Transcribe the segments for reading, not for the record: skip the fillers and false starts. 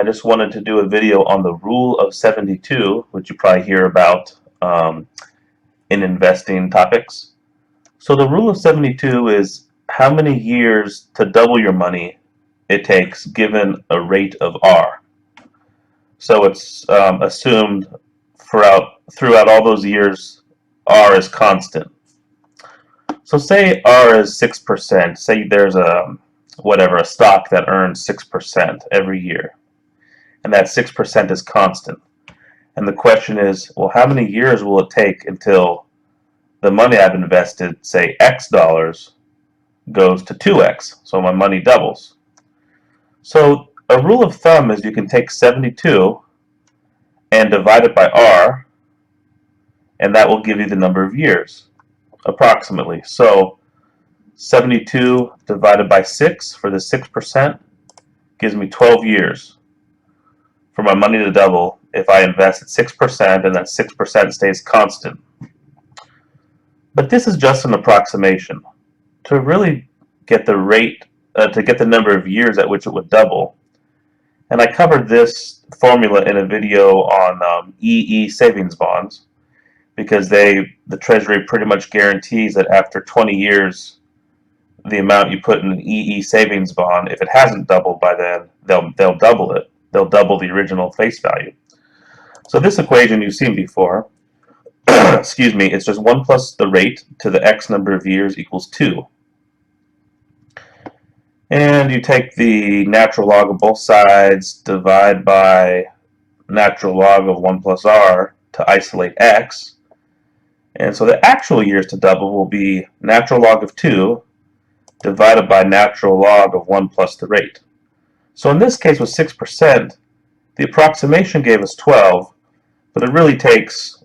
I just wanted to do a video on the rule of 72, which you probably hear about in investing topics. So the rule of 72 is how many years to double your money it takes given a rate of R. So it's assumed throughout all those years R is constant. So say R is 6%. Say there's a stock that earns 6% every year, and that 6% is constant. And the question is, well, how many years will it take until the money I've invested, say X dollars, goes to 2X, so my money doubles? So a rule of thumb is you can take 72 and divide it by R, and that will give you the number of years, approximately. So 72 divided by 6 for the 6% gives me 12 years for my money to double if I invest at 6% and that 6% stays constant. But this is just an approximation. To really get the rate, to get the number of years at which it would double, and I covered this formula in a video on EE savings bonds, because the Treasury pretty much guarantees that after 20 years, the amount you put in an EE savings bond, if it hasn't doubled by then, they'll double it. They'll double the original face value. So this equation you've seen before, excuse me, it's just 1 plus the rate to the X number of years equals 2. And you take the natural log of both sides, divide by natural log of 1 plus R to isolate X. And so the actual years to double will be natural log of 2 divided by natural log of 1 plus the rate. So in this case with 6%, the approximation gave us 12, but it really takes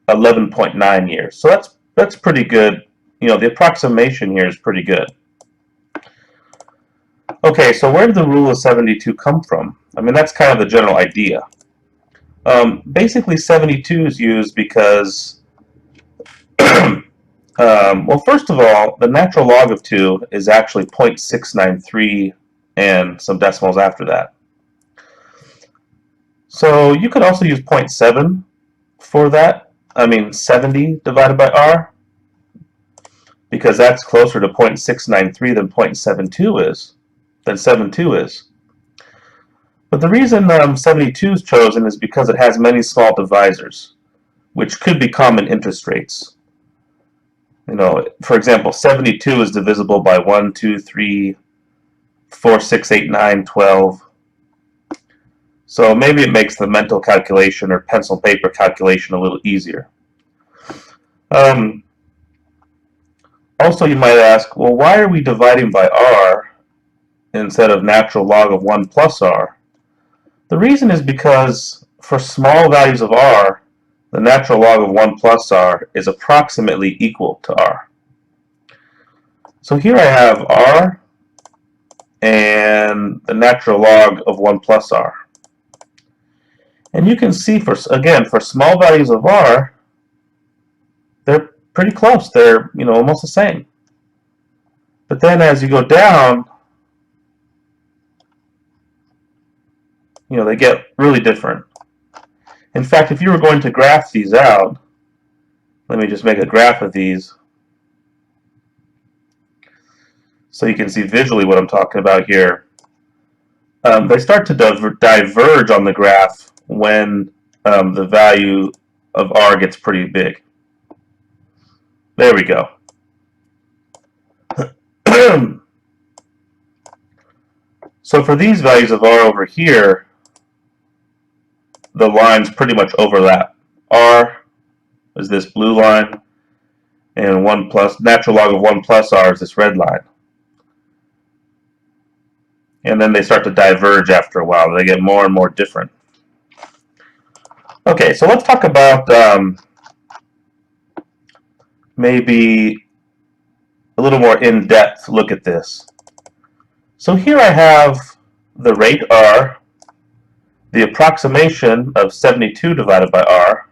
11.9 years. So that's pretty good. You know, the approximation here is pretty good. Okay, so where did the rule of 72 come from? I mean, that's kind of the general idea. Basically, 72 is used because, well, first of all, the natural log of 2 is actually 0.693 and some decimals after that. So you could also use 0.7 for that. I mean 70 divided by R, because that's closer to 0.693 than 0.72 is, than 72 is. But the reason 72 is chosen is because it has many small divisors, which could be common interest rates. You know, for example, 72 is divisible by 1, 2, 3, 4, 6, 8, 9, 12. So maybe it makes the mental calculation or pencil and paper calculation a little easier. Also, you might ask, well, why are we dividing by R instead of natural log of 1 plus R? The reason is because for small values of R, the natural log of 1 plus R is approximately equal to R. So here I have R and the natural log of 1 plus R. And you can see, again, for small values of R, they're pretty close. They're, you know, almost the same. But then as you go down, you know, they get really different. In fact, if you were going to graph these out, let me just make a graph of these so you can see visually what I'm talking about here. They start to diverge on the graph when the value of R gets pretty big. There we go. So for these values of R over here, the lines pretty much overlap. R is this blue line, and 1 plus, natural log of 1 plus R is this red line. And then they start to diverge after a while. They get more and more different. Okay, so let's talk about maybe a little more in-depth look at this. So here I have the rate R, the approximation of 72 divided by R,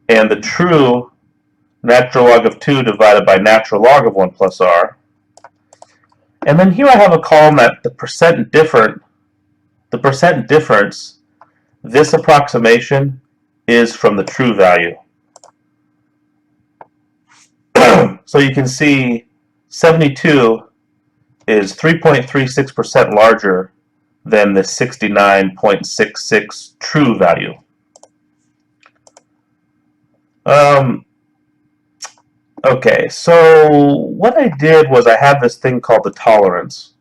and the true natural log of 2 divided by natural log of 1 plus R. And then here I have a column that the percent different the percent difference, this approximation is from the true value. So you can see 72 is 3.36% larger than the 69.66 true value. Okay, so what I did was I have this thing called the tolerance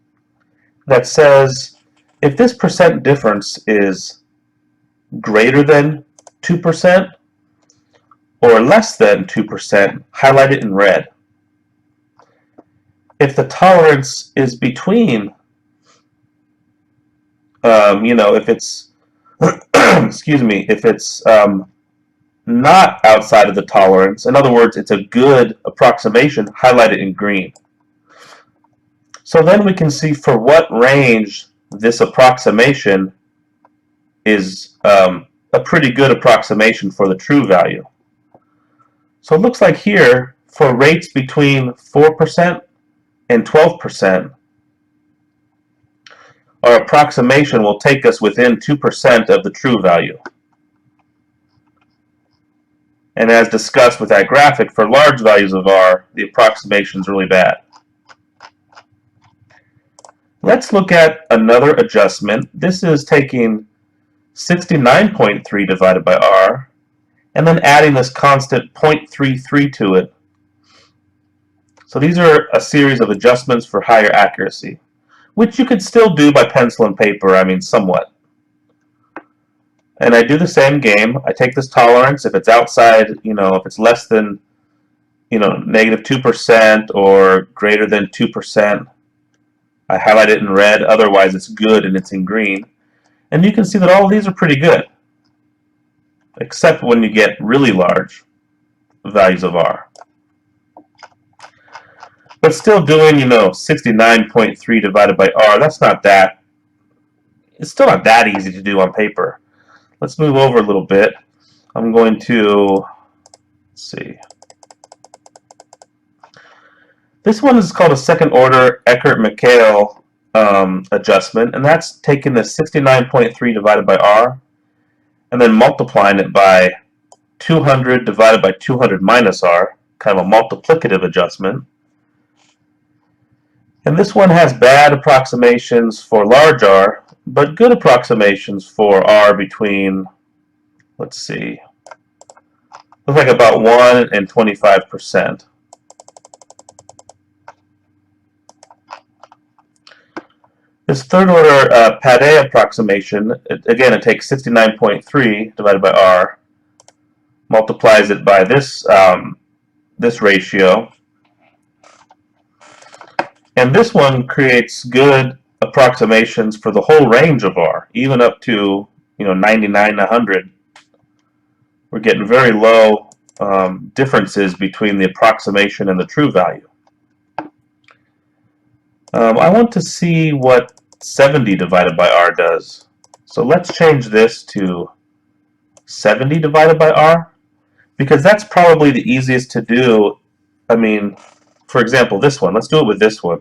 that says if this percent difference is greater than 2% or less than 2%, highlight it in red. If the tolerance is between, if it's, excuse me, if it's not outside of the tolerance, in other words, it's a good approximation, highlight it in green. So then we can see for what range this approximation is a pretty good approximation for the true value. So it looks like here, for rates between 4% and 12%, our approximation will take us within 2% of the true value. And as discussed with that graphic, for large values of R, the approximation is really bad. Let's look at another adjustment. This is taking 69.3 divided by R, and then adding this constant 0.33 to it. So these are a series of adjustments for higher accuracy, which you could still do by pencil and paper, somewhat. And I do the same game. I take this tolerance. If it's outside, if it's less than, negative 2% or greater than 2%, I highlight it in red. Otherwise, it's good and it's in green. And you can see that all of these are pretty good, except when you get really large values of R. But still doing, 69.3 divided by R, it's still not that easy to do on paper. Let's move over a little bit. I'm going to, let's see. This one is called a second order Eckert-Michael adjustment, and that's taking the 69.3 divided by R and then multiplying it by 200 divided by 200 minus R, kind of a multiplicative adjustment. And this one has bad approximations for large R, but good approximations for R between, let's see, looks like about 1 and 25%. This third order Padé approximation, again, it takes 69.3 divided by R, multiplies it by this, this ratio, and this one creates good approximations for the whole range of R, even up to 99 to 100. We're getting very low differences between the approximation and the true value. I want to see what 70 divided by R does. So let's change this to 70 divided by R, because that's probably the easiest to do. For example, this one. Let's do it with this one.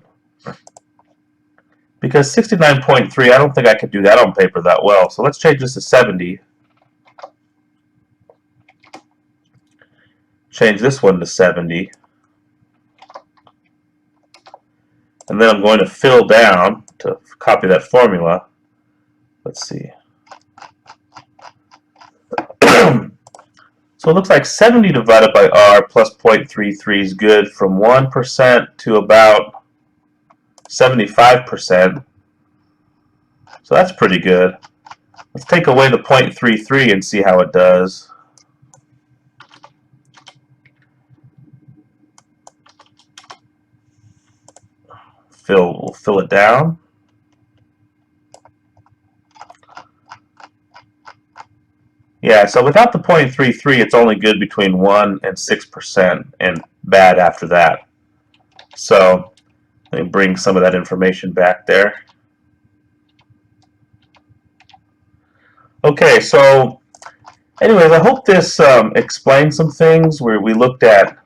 Because 69.3, I don't think I could do that on paper that well. So let's change this to 70. Change this one to 70. And then I'm going to fill down to copy that formula. Let's see. So it looks like 70 divided by R plus 0.33 is good from 1% to about 75%. So that's pretty good. Let's take away the 0.33 and see how it does. We'll fill it down. Yeah, so without the 0.33, it's only good between 1 and 6% and bad after that. So let me bring some of that information back there. Okay, so anyways, I hope this explains some things where we looked at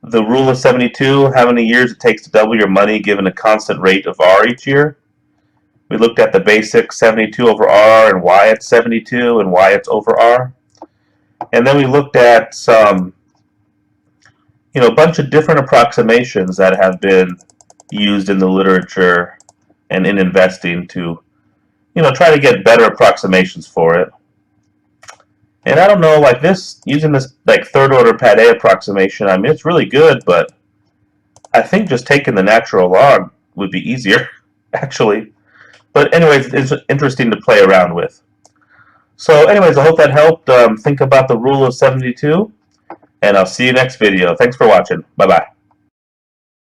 the rule of 72, how many years it takes to double your money given a constant rate of R each year. We looked at the basic 72 over R and why it's 72 and why it's over R. And then we looked at some, a bunch of different approximations that have been used in the literature and in investing to, try to get better approximations for it. And I don't know, like this, using this like third order pad A approximation, I mean, it's really good, but I think just taking the natural log would be easier, actually. But anyways, it's interesting to play around with. So anyways, I hope that helped think about the rule of 72, and I'll see you next video. Thanks for watching. Bye-bye.